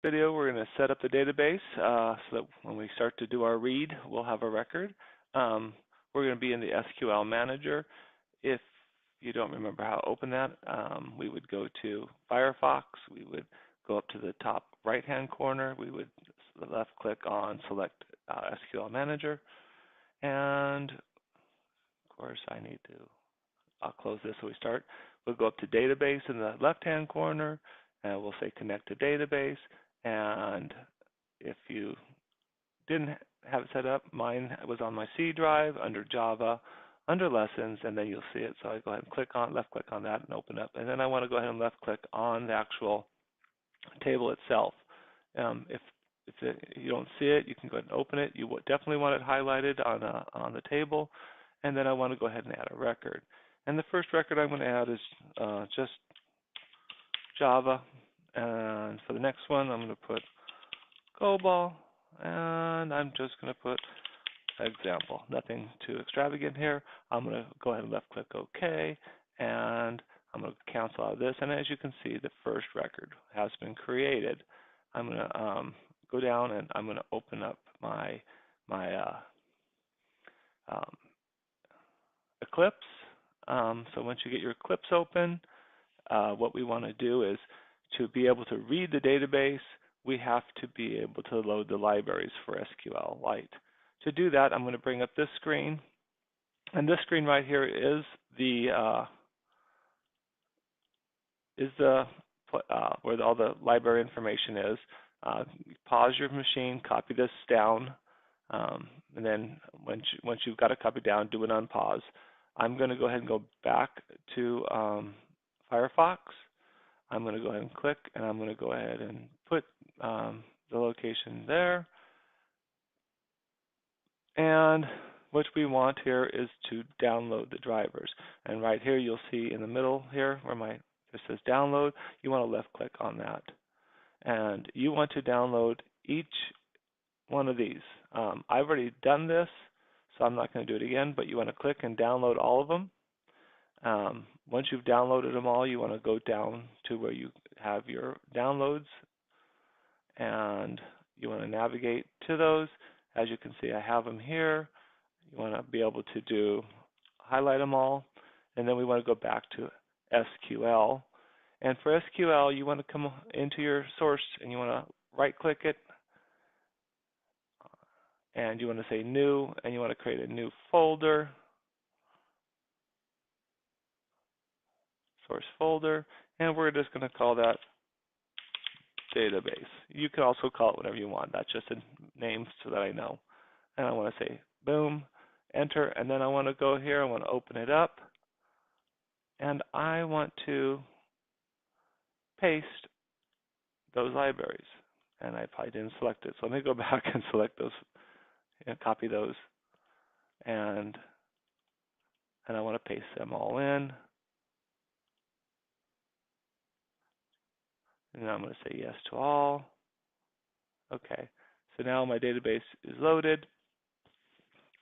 Video, we're going to set up the database so that when we start to do our read, we'll have a record. We're going to be in the SQL Manager. If you don't remember how to open that, we would go to Firefox. We would go up to the top right-hand corner. We would left-click on Select SQL Manager. And, of course, I'll close this so we start. We'll go up to Database in the left-hand corner, and we'll say Connect to Database. And if you didn't have it set up, mine was on my C drive under Java, under Lessons, and then you'll see it. So I go ahead and left-click on that and open up. And then I want to go ahead and left-click on the actual table itself. If you don't see it, you can go ahead and open it. You definitely want it highlighted on the table. And then I want to go ahead and add a record. And the first record I'm going to add is just Java. And for the next one, I'm going to put COBOL, and I'm just going to put example. Nothing too extravagant here. I'm going to go ahead and left-click OK, and I'm going to cancel out of this. And as you can see, the first record has been created. I'm going to go down, and I'm going to open up my Eclipse. So once you get your Eclipse open, what we want to do is to be able to read the database, we have to be able to load the libraries for SQLite. To do that, I'm going to bring up this screen. And this screen right here is where all the library information is. Pause your machine, copy this down, and then once you've got it copied down, do an unpause. I'm going to go ahead and go back to Firefox. I'm going to go ahead and click, and I'm going to go ahead and put the location there. And what we want here is to download the drivers. And right here, you'll see in the middle here where it says download, you want to left-click on that. And you want to download each one of these. I've already done this, so I'm not going to do it again, but you want to click and download all of them. Once you've downloaded them all, you want to go down to where you have your downloads, and you want to navigate to those. As you can see, I have them here. You want to be able to highlight them all, and then we want to go back to SQL. And for SQL, you want to come into your source, and you want to right-click it, and you want to say New, and you want to create a new folder. Source folder, and we're just going to call that database. You can also call it whatever you want. That's just a name so that I know. And I want to say boom, enter, and then I want to go here, I want to open it up, and I want to paste those libraries. And I probably didn't select it, so let me go back and select those, and copy those, and I want to paste them all in. And I'm going to say yes to all. Okay, so now my database is loaded.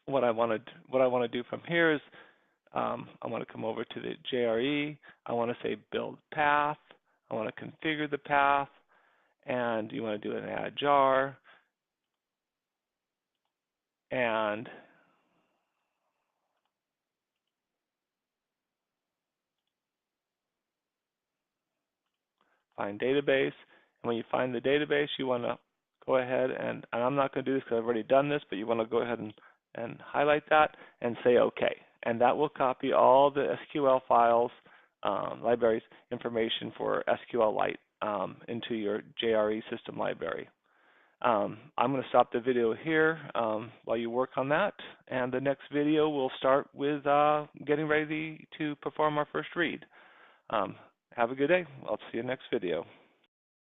What I want to do from here is I want to come over to the JRE. I want to say build path. I want to configure the path, and you want to do an add jar, and find database. And when you find the database, you want to go ahead and I'm not going to do this because I've already done this, but you want to go ahead and highlight that and say OK. And that will copy all the SQL files, libraries, information for SQLite into your JRE system library. I'm going to stop the video here while you work on that. And the next video will start with getting ready to perform our first read. Have a good day. I'll see you next video.